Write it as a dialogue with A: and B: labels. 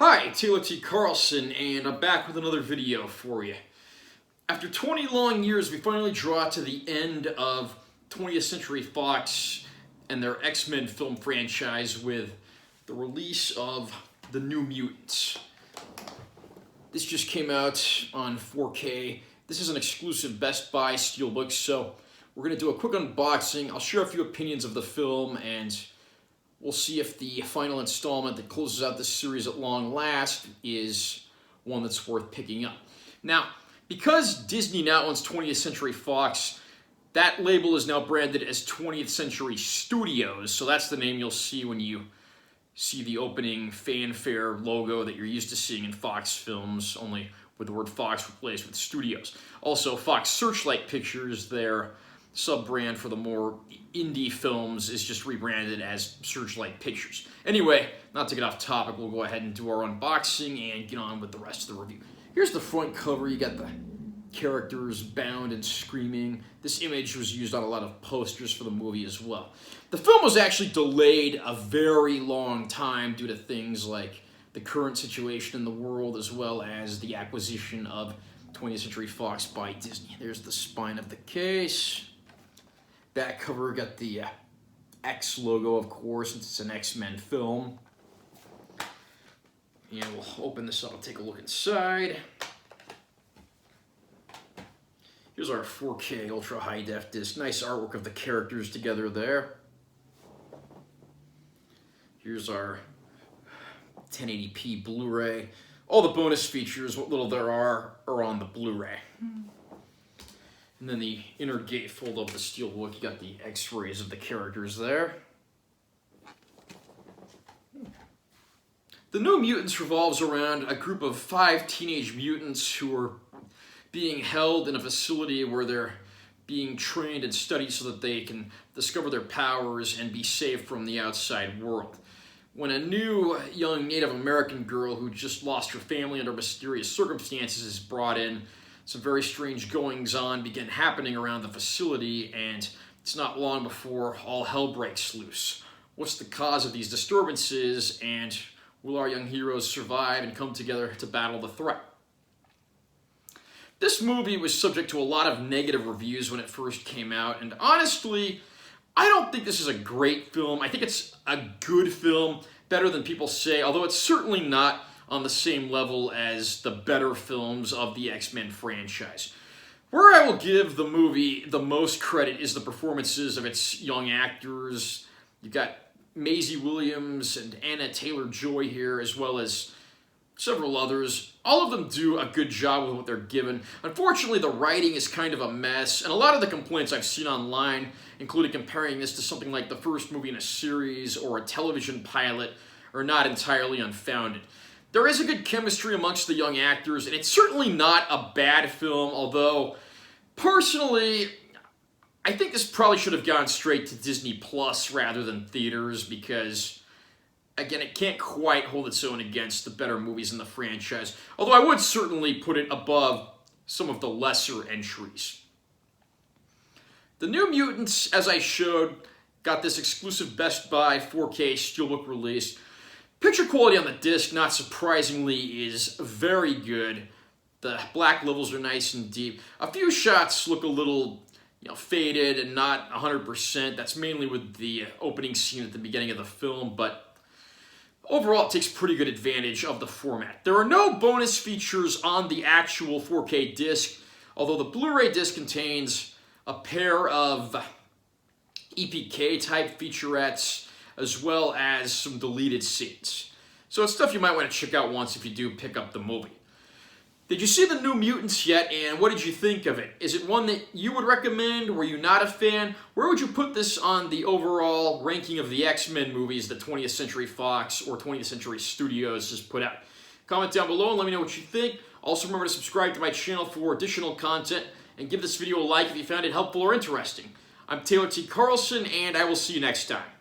A: Hi, Taylor T. Carlson, and I'm back with another video for you. After 20 long years, we finally draw to the end of 20th Century Fox and their X-Men film franchise with the release of The New Mutants. This just came out on 4K. This is an exclusive Best Buy Steelbook, so we're going to do a quick unboxing. I'll share a few opinions of the film, and we'll see if the final installment that closes out this series at long last is one that's worth picking up. Now, because Disney now owns 20th Century Fox, that label is now branded as 20th Century Studios, so that's the name you'll see when you see the opening fanfare logo that you're used to seeing in Fox films, only with the word Fox replaced with Studios. Also, Fox Searchlight Pictures, their sub-brand for the more indie films, is just rebranded as Searchlight Pictures. Anyway, not to get off topic, we'll go ahead and do our unboxing and get on with the rest of the review. Here's the front cover. You got the characters bound and screaming. This image was used on a lot of posters for the movie as well. The film was actually delayed a very long time due to things like the current situation in the world, as well as the acquisition of 20th Century Fox by Disney. There's the spine of the case. Back cover got the X logo, of course, since it's an X-Men film. And we'll open this up and take a look inside. Here's our 4K ultra high def disc. Nice artwork of the characters together there. Here's our 1080p Blu-ray. All the bonus features, what little there are on the Blu-ray. And then the inner gatefold of the Steelbook, you got the x-rays of the characters there. The New Mutants revolves around a group of 5 teenage mutants who are being held in a facility where they're being trained and studied so that they can discover their powers and be safe from the outside world. When a new young Native American girl who just lost her family under mysterious circumstances is brought in, some very strange goings-on begin happening around the facility, and it's not long before all hell breaks loose. What's the cause of these disturbances, and will our young heroes survive and come together to battle the threat? This movie was subject to a lot of negative reviews when it first came out, and honestly, I don't think this is a great film. I think it's a good film, better than people say, although it's certainly not on the same level as the better films of the X-Men franchise. Where I will give the movie the most credit is the performances of its young actors. You've got Maisie Williams and Anna Taylor-Joy here, as well as several others. All of them do a good job with what they're given. Unfortunately, the writing is kind of a mess, and a lot of the complaints I've seen online, including comparing this to something like the first movie in a series or a television pilot, are not entirely unfounded. There is a good chemistry amongst the young actors, and it's certainly not a bad film, although, personally, I think this probably should have gone straight to Disney Plus rather than theaters, because, again, it can't quite hold its own against the better movies in the franchise, although I would certainly put it above some of the lesser entries. The New Mutants, as I showed, got this exclusive Best Buy 4K Steelbook release. Picture quality on the disc, not surprisingly, is very good. The black levels are nice and deep. A few shots look a little, faded and not 100%. That's mainly with the opening scene at the beginning of the film, but overall it takes pretty good advantage of the format. There are no bonus features on the actual 4K disc, although the Blu-ray disc contains a pair of EPK-type featurettes, as well as some deleted scenes. So it's stuff you might want to check out once if you do pick up the movie. Did you see The New Mutants yet, and what did you think of it? Is it one that you would recommend? Were you not a fan? Where would you put this on the overall ranking of the X-Men movies that 20th Century Fox or 20th Century Studios has put out? Comment down below and let me know what you think. Also remember to subscribe to my channel for additional content, and give this video a like if you found it helpful or interesting. I'm Taylor T. Carlson, and I will see you next time.